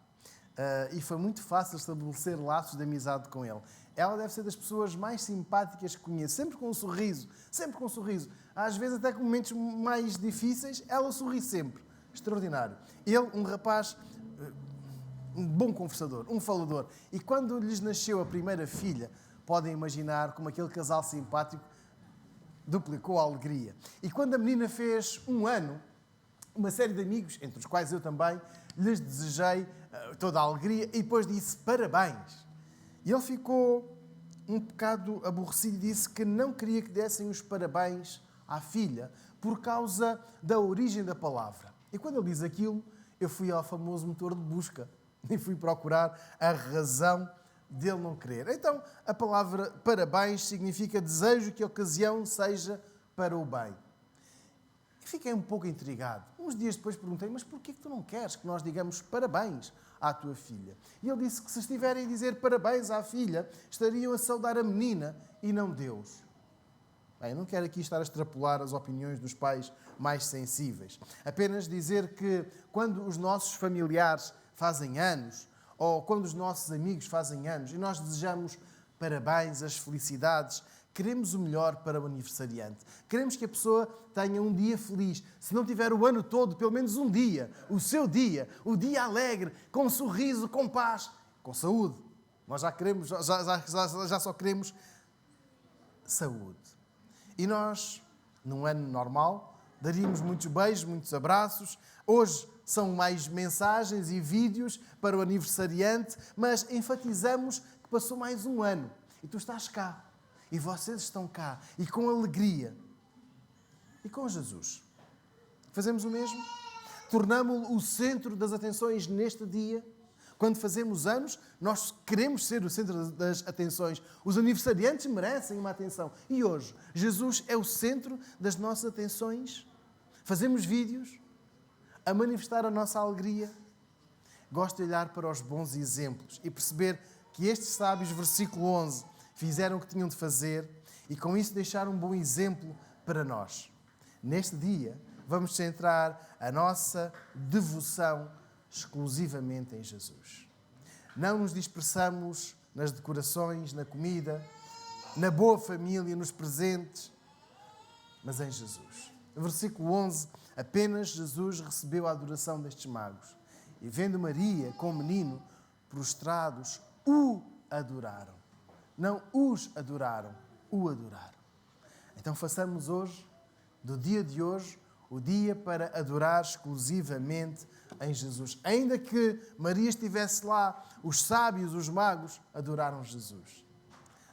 [SPEAKER 3] e foi muito fácil estabelecer laços de amizade com ele. Ela deve ser das pessoas mais simpáticas que conheço, sempre com um sorriso, sempre com um sorriso. Às vezes até com momentos mais difíceis, ela sorri sempre. Extraordinário. Ele, um rapaz, um bom conversador, um falador. E quando lhes nasceu a primeira filha, podem imaginar como aquele casal simpático duplicou a alegria. E quando a menina fez 1 ano, uma série de amigos, entre os quais eu também, lhes desejei toda a alegria e depois disse parabéns. E ele ficou um bocado aborrecido e disse que não queria que dessem os parabéns à filha por causa da origem da palavra. E quando ele diz aquilo, eu fui ao famoso motor de busca e fui procurar a razão dele não querer. Então, a palavra parabéns significa desejo que a ocasião seja para o bem. E fiquei um pouco intrigado. Uns dias depois perguntei, mas porquê que tu não queres que nós digamos parabéns à tua filha? E ele disse que se estiverem a dizer parabéns à filha, estariam a saudar a menina e não Deus. Bem, eu não quero aqui estar a extrapolar as opiniões dos pais mais sensíveis. Apenas dizer que quando os nossos familiares fazem anos, ou quando os nossos amigos fazem anos e nós desejamos parabéns, as felicidades, queremos o melhor para o aniversariante. Queremos que a pessoa tenha um dia feliz. Se não tiver o ano todo, pelo menos um dia, o seu dia, o dia alegre, com um sorriso, com paz, com saúde. Nós já só queremos saúde. E nós, num ano normal, daríamos muitos beijos, muitos abraços. Hoje são mais mensagens e vídeos para o aniversariante, mas enfatizamos que passou mais um ano. E tu estás cá. E vocês estão cá. E com alegria. E com Jesus. Fazemos o mesmo? Tornamo-lo o centro das atenções neste dia? Quando fazemos anos, nós queremos ser o centro das atenções. Os aniversariantes merecem uma atenção. E hoje, Jesus é o centro das nossas atenções? Fazemos vídeos a manifestar a nossa alegria? Gosto de olhar para os bons exemplos e perceber que estes sábios, versículo 11, fizeram o que tinham de fazer e com isso deixaram um bom exemplo para nós. Neste dia, vamos centrar a nossa devoção exclusivamente em Jesus. Não nos dispersamos nas decorações, na comida, na boa família, nos presentes, mas em Jesus. No versículo 11, apenas Jesus recebeu a adoração destes magos. E vendo Maria com o menino, prostrados, o adoraram. Não os adoraram, o adoraram. Então façamos hoje, do dia de hoje, o dia para adorar exclusivamente em Jesus. Ainda que Maria estivesse lá, os sábios, os magos, adoraram Jesus.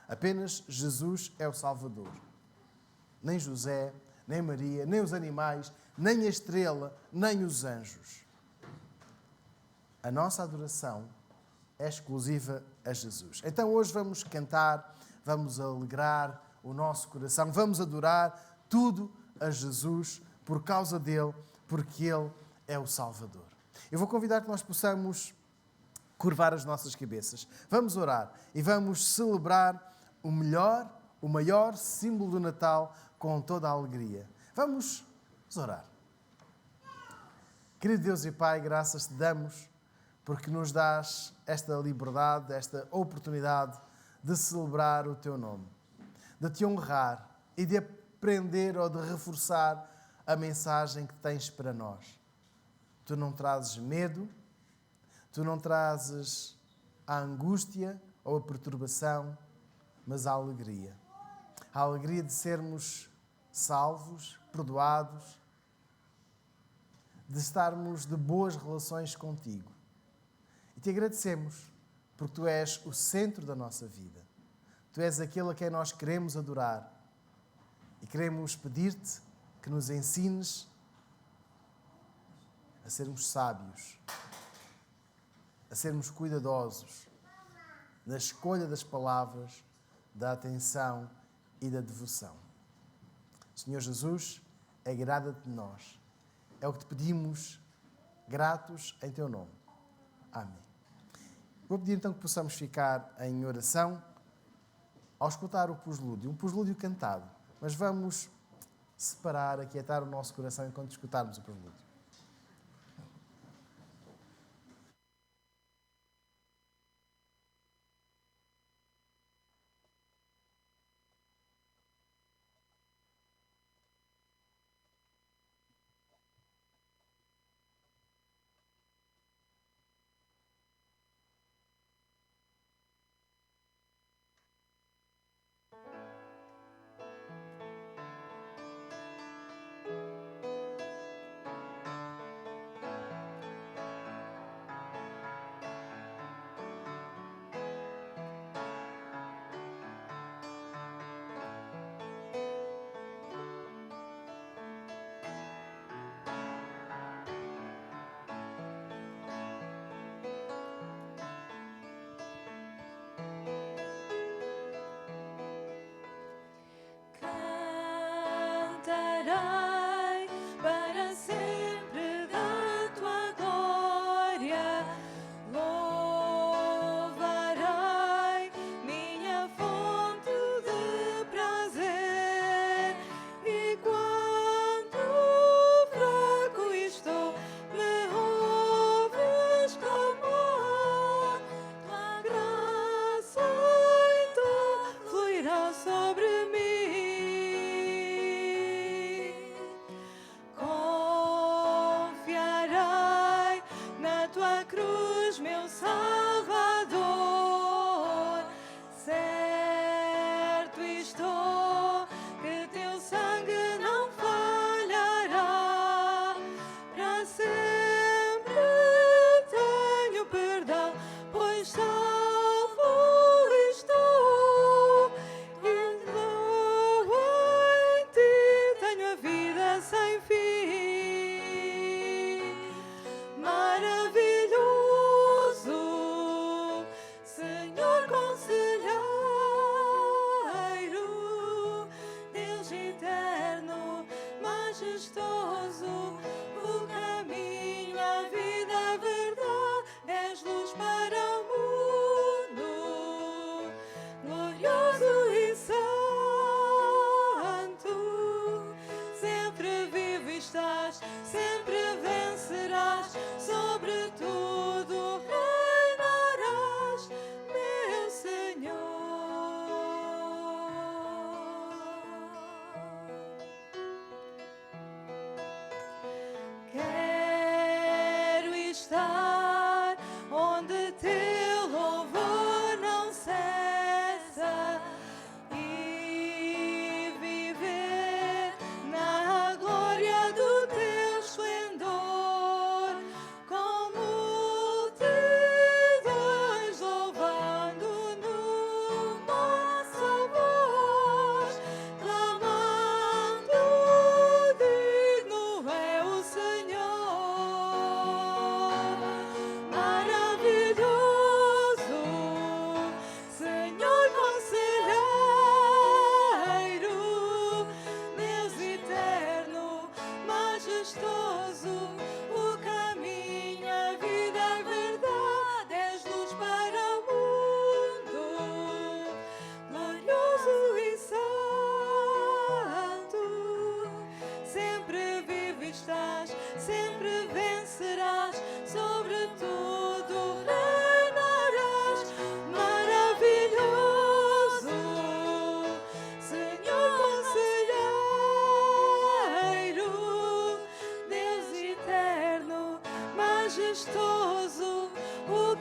[SPEAKER 3] Apenas Jesus é o Salvador. Nem José, nem Maria, nem os animais, nem a estrela, nem os anjos. A nossa adoração é exclusiva a Jesus. Então hoje vamos cantar, vamos alegrar o nosso coração, vamos adorar tudo a Jesus por causa dele, porque ele é o Salvador. Eu vou convidar que nós possamos curvar as nossas cabeças. Vamos orar e vamos celebrar o maior símbolo do Natal com toda a alegria. Vamos orar. Querido Deus e Pai, graças te damos porque nos dás esta liberdade, esta oportunidade de celebrar o teu nome, de te honrar e de aprender ou de reforçar a mensagem que tens para nós. Tu não trazes medo, tu não trazes a angústia ou a perturbação, mas a alegria. A alegria de sermos salvos, perdoados, de estarmos de boas relações contigo. E te agradecemos, porque tu és o centro da nossa vida. Tu és aquele a quem nós queremos adorar. E queremos pedir-te que nos ensines a sermos sábios, a sermos cuidadosos na escolha das palavras, da atenção e da devoção. Senhor Jesus, agrada-te de nós. É o que te pedimos, gratos em teu nome. Amém. Vou pedir então que possamos ficar em oração ao escutar o poslúdio, um poslúdio cantado. Mas vamos separar, aquietar o nosso coração enquanto escutarmos o poslúdio.
[SPEAKER 2] sem fim. Maravilhoso, Senhor Conselheiro, Deus eterno, majestoso, o caminho, a vida, a verdade, és luz para o mundo, glorioso e santo, sempre vivo estás, sempre vencerás, sobre tudo reinarás, meu Senhor. Quero estar onde teu louvor não cessa e viver na glória do teu esplendor, com multidões louvando numa só voz, clamando: digno é o Senhor. Maravilhoso, Senhor Conselheiro, Deus eterno, majestoso, o caminho, a vida, a verdade, és luz para o mundo, glorioso e santo, sempre vivo estás, sempre vencerás, sobre tudo reinarás. Maravilhoso, Senhor Conselheiro, Deus eterno, majestoso, o